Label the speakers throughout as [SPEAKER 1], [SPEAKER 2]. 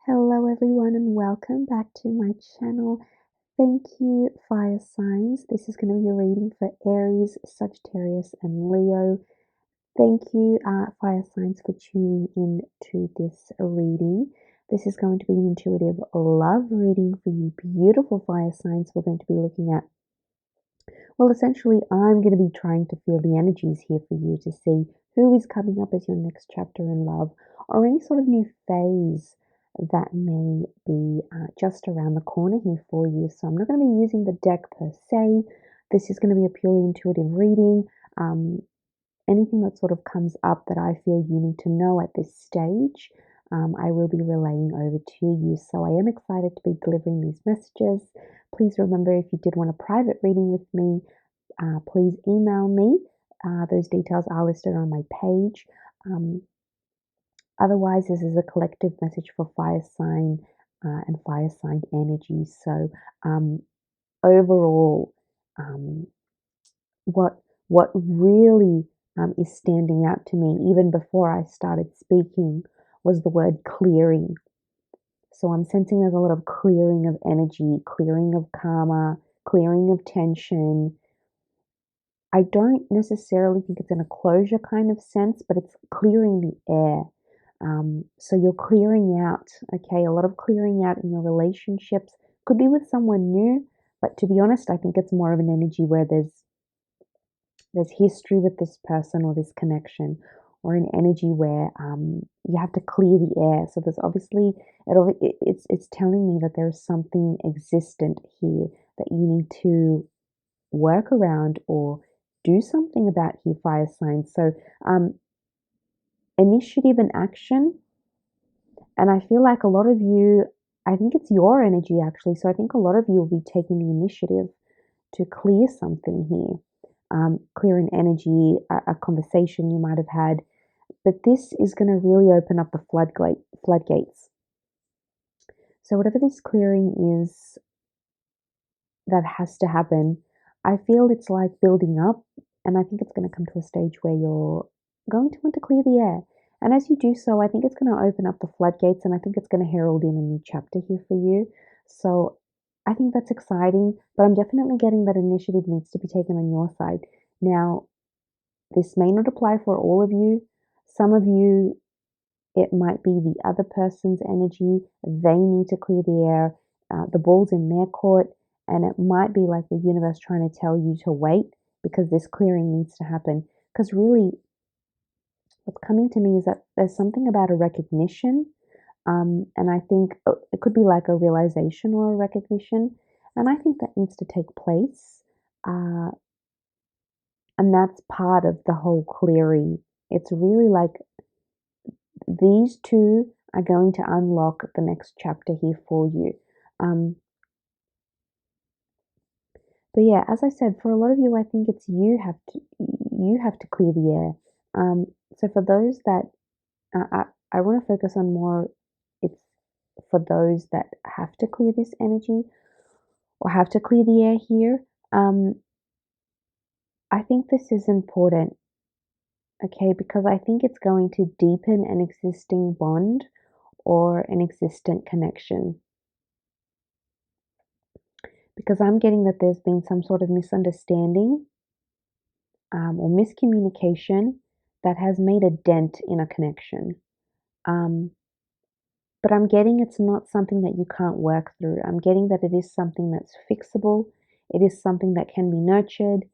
[SPEAKER 1] Hello everyone and welcome back to my channel. Thank you, fire signs. This is going to be a reading for Aries, Sagittarius and Leo. Thank you, fire signs, for tuning in to this reading. This is going to be an intuitive love reading for you beautiful fire signs. We're going to be looking at, well, essentially I'm going to be trying to feel the energies here for you to see who is coming up as your next chapter in love, or any sort of new phase that may be just around the corner here for you. So I'm not going to be using the deck per se. This is going to be a purely intuitive reading. Anything that sort of comes up that I feel you need to know at this stage, I will be relaying over to you. So I am excited to be delivering these messages. Please remember, if you did want a private reading with me, please email me. Those details are listed on my page. Otherwise, this is a collective message for fire sign and fire sign energy. So overall, what really is standing out to me, even before I started speaking, was the word clearing. So I'm sensing there's a lot of clearing of energy, clearing of karma, clearing of tension. I don't necessarily think it's in a closure kind of sense, but it's clearing the air. So you're clearing out, okay? A lot of clearing out in your relationships. Could be with someone new, but to be honest, I think it's more of an energy where there's history with this person or this connection, or an energy where you have to clear the air. So there's obviously, it's telling me that there's something existent here that you need to work around or do something about here, fire signs. So initiative and action. And I feel like a lot of you, I think it's your energy actually. So I think a lot of you will be taking the initiative to clear something here. Clear an energy, a conversation you might have had. But this is going to really open up the floodgates. So whatever this clearing is that has to happen, I feel it's like building up. And I think it's going to come to a stage where you're going to want to clear the air. And as you do so, I think it's going to open up the floodgates, and I think it's going to herald in a new chapter here for you. So I think that's exciting, but I'm definitely getting that initiative needs to be taken on your side. Now, this may not apply for all of you. Some of you, it might be the other person's energy. They need to clear the air. The ball's in their court, and it might be like the universe trying to tell you to wait because this clearing needs to happen. Because really, what's coming to me is that there's something about a recognition, and I think it could be like a realization or a recognition, and I think that needs to take place, and that's part of the whole clearing. It's really like these two are going to unlock the next chapter here for you. But yeah, as I said, for a lot of you, I think it's you have to clear the air. So for those that I want to focus on more, it's for those that have to clear this energy or have to clear the air here. I think this is important, okay, because I think it's going to deepen an existing bond or an existent connection. Because I'm getting that there's been some sort of misunderstanding or miscommunication that has made a dent in a connection. But I'm getting it's not something that you can't work through. I'm getting that it is something that's fixable. It is something that can be nurtured.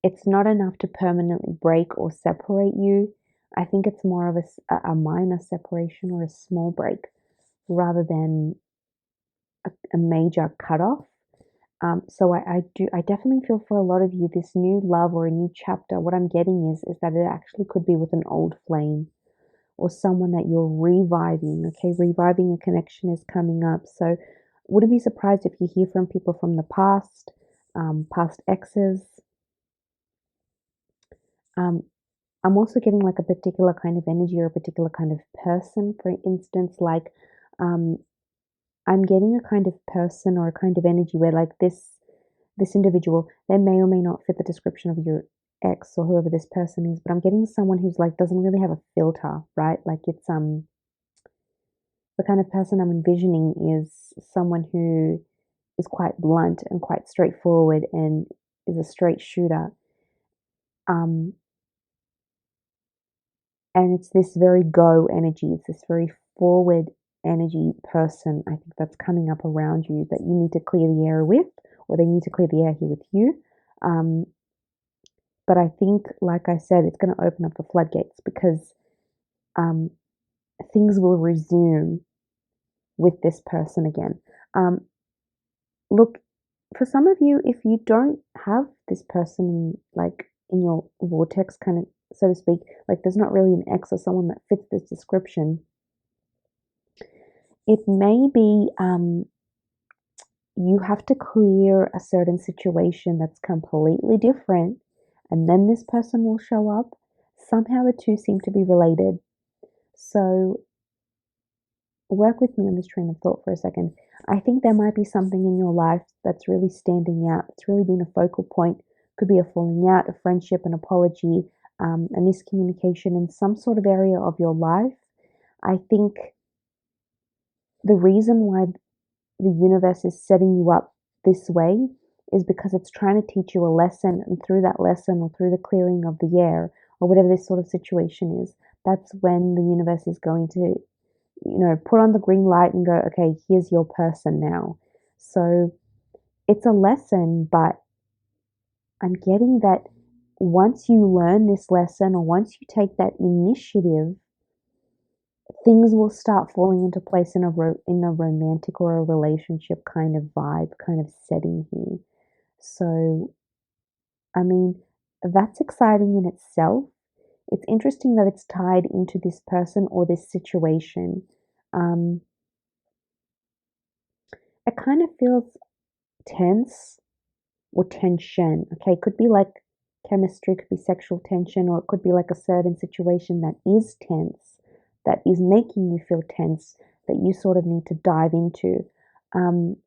[SPEAKER 1] It's not enough to permanently break or separate you. I think it's more of a minor separation or a small break rather than a major cutoff. So I definitely feel for a lot of you, this new love or a new chapter, what I'm getting is that it actually could be with an old flame or someone that you're reviving. Okay, reviving a connection is coming up. So wouldn't be surprised if you hear from people from the past, past exes. I'm also getting like a particular kind of energy or a particular kind of person. For instance, like I'm getting a kind of person or a kind of energy where like this individual, they may or may not fit the description of ex or whoever this person is, but I'm getting someone who's like doesn't really have a filter, right? Like it's the kind of person I'm envisioning is someone who is quite blunt and quite straightforward and is a straight shooter. Um, and it's this very go energy. It's this very forward energy person. I think that's coming up around you that you need to clear the air with, or they need to clear the air here with you. Um, but I think, like I said, it's going to open up the floodgates because um, things will resume with this person again. Look, for some of you, if you don't have this person like in your vortex, kind of so to speak, like there's not really an ex or someone that fits this description, it may be you have to clear a certain situation that's completely different, and then this person will show up. Somehow the two seem to be related. So work with me on this train of thought for a second. I think there might be something in your life that's really standing out. It's really been a focal point. Could be a falling out, a friendship, an apology, a miscommunication in some sort of area of your life. I think the reason why the universe is setting you up this way is because it's trying to teach you a lesson, and through that lesson or through the clearing of the air or whatever this sort of situation is, that's when the universe is going to put on the green light and go, okay, here's your person now. So it's a lesson, but I'm getting that once you learn this lesson or once you take that initiative, things will start falling into place in in a romantic or a relationship kind of vibe, kind of setting here. So, I mean, that's exciting in itself. It's interesting that it's tied into this person or this situation. Um, it kind of feels tense or tension. Okay, it could be like chemistry, could be sexual tension, or it could be like a certain situation that is tense, that is making you feel tense, that you sort of need to dive into. Um,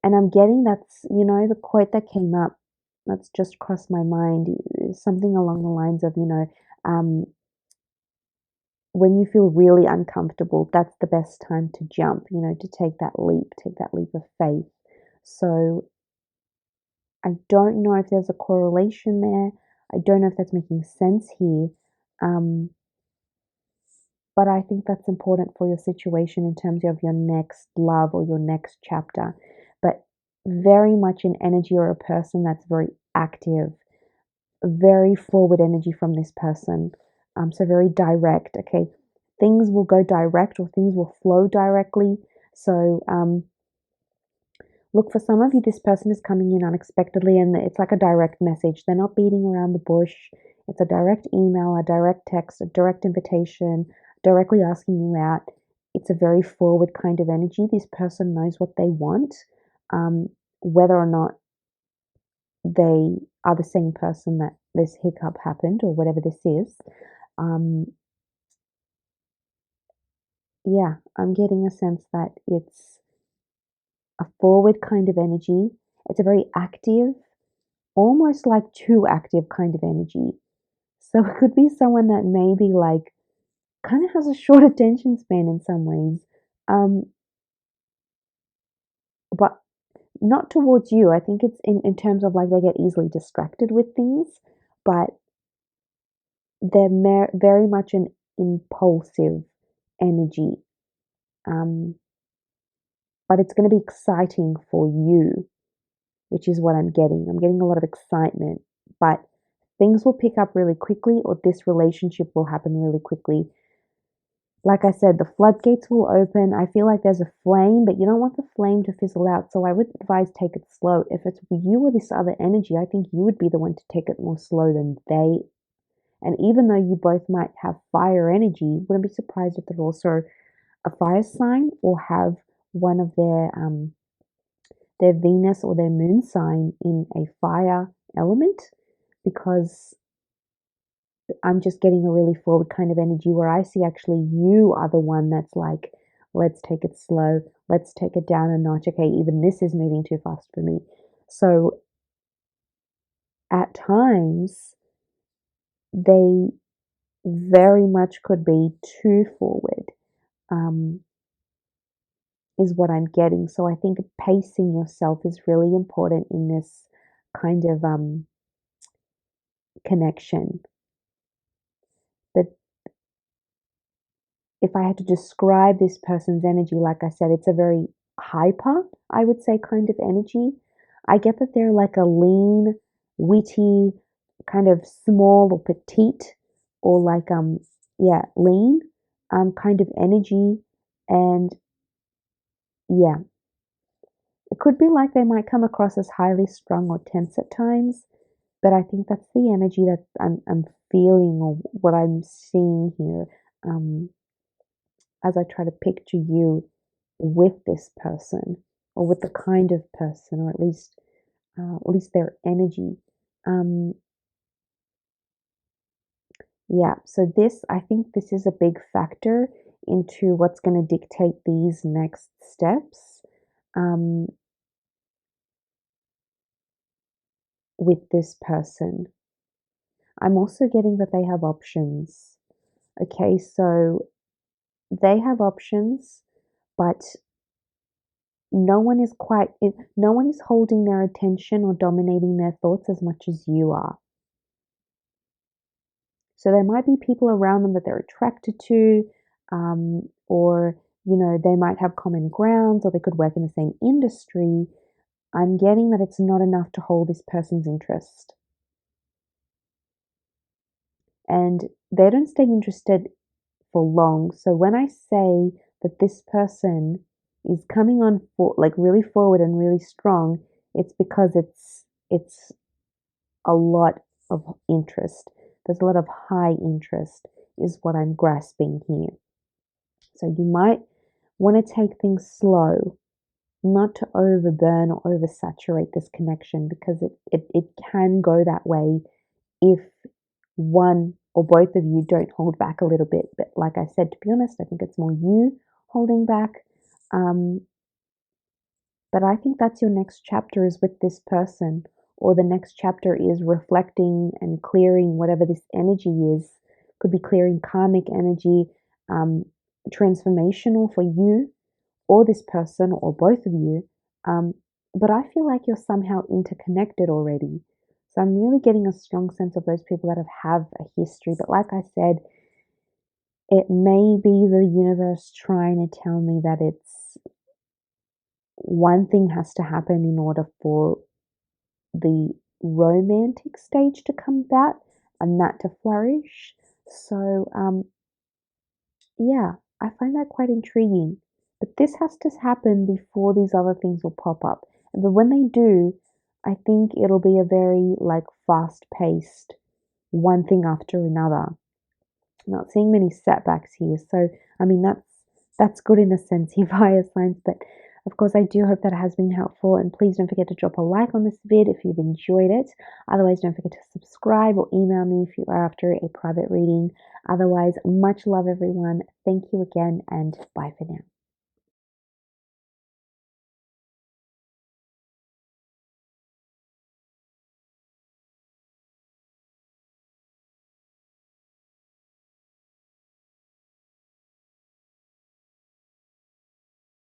[SPEAKER 1] and I'm getting the quote that came up, that's just crossed my mind, is something along the lines of, um, when you feel really uncomfortable, that's the best time to jump, to take that leap of faith. So I don't know if there's a correlation there. I don't know if that's making sense here. Um, but I think that's important for your situation in terms of your next love or your next chapter. But very much an energy or a person that's very active, very forward energy from this person. So very direct. Okay, things will go direct or things will flow directly. So look, for some of you, this person is coming in unexpectedly and it's like a direct message. They're not beating around the bush. It's a direct email, a direct text, a direct invitation, directly asking you out. It's a very forward kind of energy. This person knows what they want, whether or not they are the same person that this hiccup happened or whatever this is. Um, yeah, I'm getting a sense that it's a forward kind of energy. It's a very active, almost like too active kind of energy. So it could be someone that maybe like kind of has a short attention span in some ways, um, but not towards you. I think it's in terms of like they get easily distracted with things, but they're very much an impulsive energy. Um, but it's going to be exciting for you, which is what I'm getting. I'm getting a lot of excitement, but things will pick up really quickly, or this relationship will happen really quickly. Like I said, the floodgates will open. I feel like there's a flame, but you don't want the flame to fizzle out. So I would advise take it slow. If it's you or this other energy, I think you would be the one to take it more slow than they. And even though you both might have fire energy, wouldn't be surprised if they're also a fire sign or have one of their Venus or their moon sign in a fire element, because I'm just getting a really forward kind of energy where I see actually you are the one that's like, let's take it slow, let's take it down a notch. Okay, even this is moving too fast for me. So at times, they very much could be too forward, is what I'm getting. So I think pacing yourself is really important in this kind of connection. But if I had to describe this person's energy, like I said, it's a very hyper, I would say, kind of energy. I get that they're like a lean, witty, kind of small or petite, or like yeah, lean kind of energy. And yeah, it could be like they might come across as highly strung or tense at times, but I think that's the energy that I'm feeling, or what I'm seeing here. Um, as I try to picture you with this person, or with the kind of person, or at least their energy. Um, yeah, so I think this is a big factor into what's going to dictate these next steps um, with this person. I'm also getting that they have options. Okay, so they have options, but no one is holding their attention or dominating their thoughts as much as you are. So there might be people around them that they're attracted to, or they might have common grounds, or they could work in the same industry. I'm getting that it's not enough to hold this person's interest, and they don't stay interested for long. So when I say that this person is coming on for like really forward and really strong, it's because it's a lot of interest. There's a lot of high interest is what I'm grasping here. So you might want to take things slow, not to overburn or oversaturate this connection, because it can go that way if one or both of you don't hold back a little bit. But like I said, to be honest, I think it's more you holding back. Um, but I think that's your next chapter is with this person, or the next chapter is reflecting and clearing whatever this energy is. Could be clearing karmic energy, um, transformational for you or this person or both of you. Um, but I feel like you're somehow interconnected already. So I'm really getting a strong sense of those people that have a history. But like I said, it may be the universe trying to tell me that it's one thing has to happen in order for the romantic stage to come about and that to flourish. So, yeah, I find that quite intriguing. But this has to happen before these other things will pop up. But when they do, I think it'll be a very like fast paced one thing after another. Not seeing many setbacks here. So I mean that's good in a sense, your fire signs, but of course I do hope that it has been helpful, and please don't forget to drop a like on this vid if you've enjoyed it. Otherwise, don't forget to subscribe or email me if you are after a private reading. Otherwise, much love everyone. Thank you again, and bye for now.